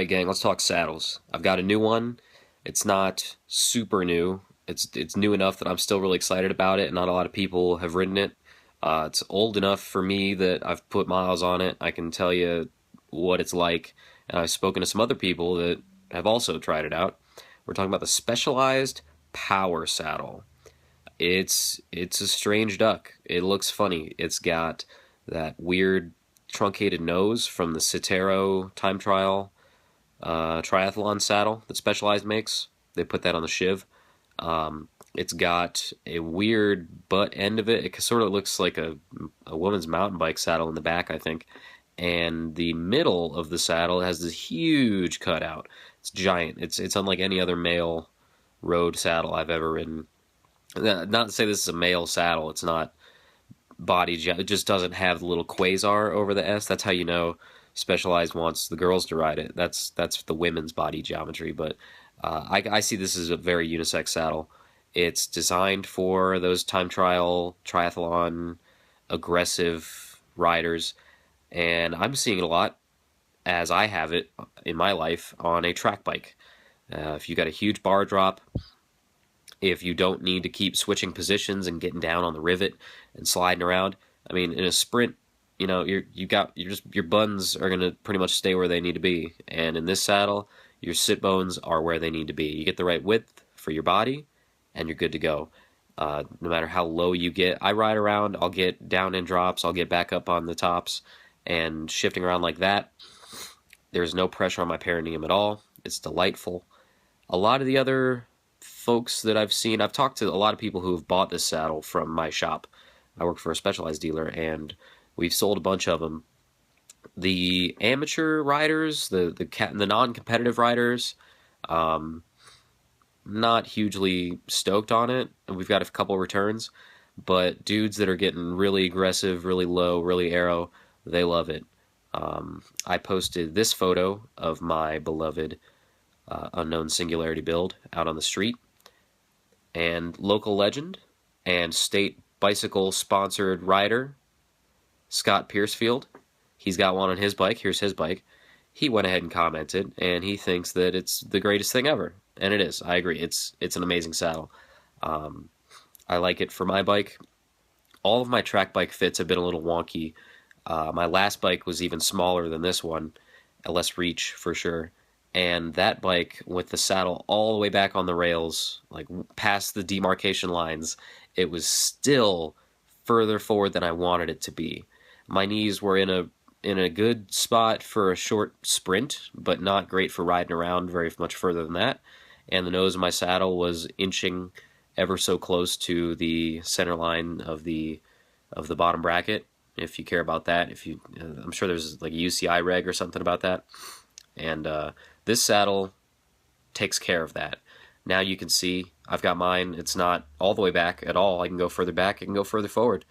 Alright gang, let's talk saddles. I've got a new one. It's not super new. It's new enough that I'm still really excited about it, and not a lot of people have ridden it. It's old enough for me that I've put miles on it. I can tell you what it's like, and I've spoken to some other people that have also tried it out. We're talking about the Specialized Power Saddle. It's a strange duck. It looks funny. It's got that weird truncated nose from the Citero time trial triathlon saddle that Specialized makes. They put that on the Shiv. It's got a weird butt end of it. It sort of looks like a woman's mountain bike saddle in the back, I think. And the middle of the saddle has this huge cutout. It's giant. It's unlike any other male road saddle I've ever ridden. Not to say this is a male saddle. It's not it just doesn't have the little quasar over the S. That's how you know Specialized wants the girls to ride it. That's the women's body geometry. But I see this as a very unisex saddle. It's designed for those time trial, triathlon, aggressive riders, and I'm seeing it a lot as I have it in my life on a track bike. If you got a huge bar drop, if you don't need to keep switching positions and getting down on the rivet and sliding around. I mean, in a sprint, you know, your buns are gonna pretty much stay where they need to be, and in this saddle, your sit bones are where they need to be. You get the right width for your body, and you're good to go. No matter how low you get, I ride around. I'll get down in drops. I'll get back up on the tops, and shifting around like that. There's no pressure on my perineum at all. It's delightful. A lot of the other folks that I've seen, I've talked to a lot of people who have bought this saddle from my shop. I work for a Specialized dealer, and we've sold a bunch of them. The amateur riders, the non-competitive riders, not hugely stoked on it. We've got a couple returns, but dudes that are getting really aggressive, really low, really aero, they love it. I posted this photo of my beloved unknown singularity build out on the street, and local legend and state bicycle sponsored rider Scott Piercefield, he's got one on his bike. Here's his bike. He went ahead and commented, and he thinks that it's the greatest thing ever, and it is. I agree. It's an amazing saddle. I like it for my bike. All of my track bike fits have been a little wonky. My last bike was even smaller than this one, less reach for sure. And that bike with the saddle all the way back on the rails, like past the demarcation lines, it was still further forward than I wanted it to be. My knees were in a good spot for a short sprint, but not great for riding around very much further than that. And the nose of my saddle was inching ever so close to the center line of the bottom bracket. If you care about that, I'm sure there's like a UCI reg or something about that. And this saddle takes care of that. Now you can see I've got mine. It's not all the way back at all. I can go further back. I can go further forward.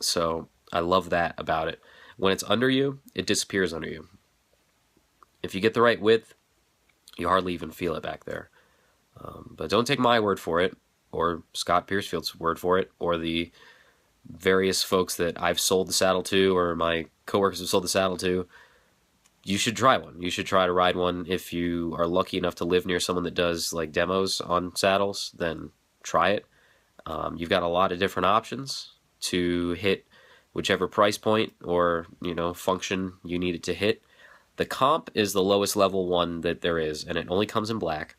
So I love that about it. When it's under you, it disappears under you. If you get the right width, you hardly even feel it back there. But don't take my word for it, or Scott Piercefield's word for it, or the various folks that I've sold the saddle to, or my coworkers have sold the saddle to. You should try one. You should try to ride one. If you are lucky enough to live near someone that does like demos on saddles, then try it. You've got a lot of different options to hit whichever price point or function you need it to hit. The comp is the lowest level one that there is, and it only comes in black.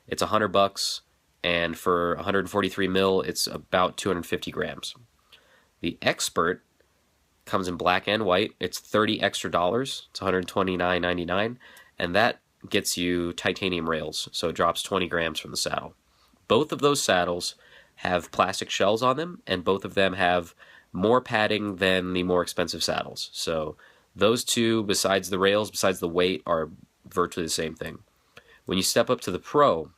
It's $100, and for 143 mil, it's about 250 grams. The Expert comes in black and white. It's $30 extra. It's $129.99, and that gets you titanium rails, so it drops 20 grams from the saddle. Both of those saddles have plastic shells on them, and both of them have more padding than the more expensive saddles. So those two, besides the rails, besides the weight, are virtually the same thing. When you step up to the Pro,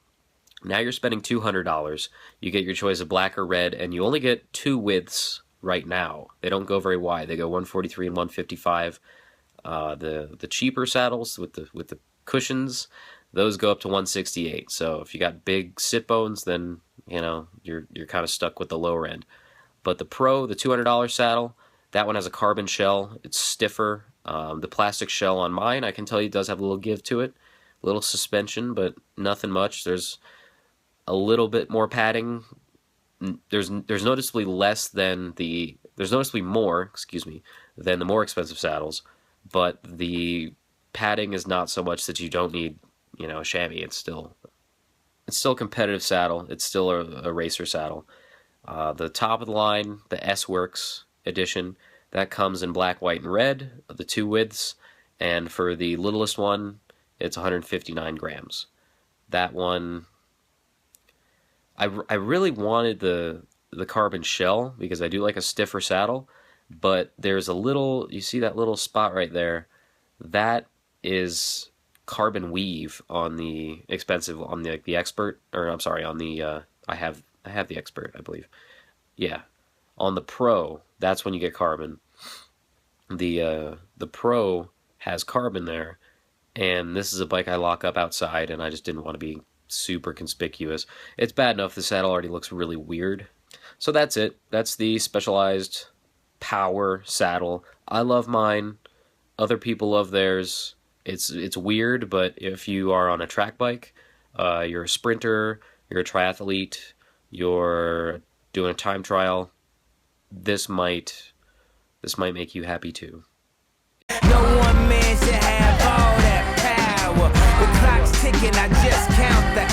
now you're spending $200. You get your choice of black or red, and you only get two widths right now. They don't go very wide. They go 143 and 155. The cheaper saddles with the cushions, those go up to 168. So if you got big sit bones, then you're kind of stuck with the lower end. But the Pro, the $200 saddle, that one has a carbon shell. It's stiffer. The plastic shell on mine, I can tell you, does have a little give to it, a little suspension, but nothing much. There's a little bit more padding. There's noticeably more, excuse me, than the more expensive saddles, but the padding is not so much that you don't need, a chamois. It's still a competitive saddle. It's still a racer saddle. The top of the line, the S Works edition, that comes in black, white, and red, the two widths, and for the littlest one, it's 159 grams. That one, I really wanted the carbon shell because I do like a stiffer saddle, but there's a little, you see that little spot right there, that is carbon weave on the expensive, on the Expert, or I'm sorry, on the I have the Expert, I believe. Yeah, on the Pro, that's when you get carbon. The Pro has carbon there, and this is a bike I lock up outside, and I just didn't want to be super conspicuous. It's bad enough the saddle already looks really weird. So that's it. That's the Specialized Power saddle. I love mine. Other people love theirs. It's weird, but if you are on a track bike, you're a sprinter, you're a triathlete, you're doing a time trial, this might make you happy too. No one man should have all that power. The clock's ticking, I just count the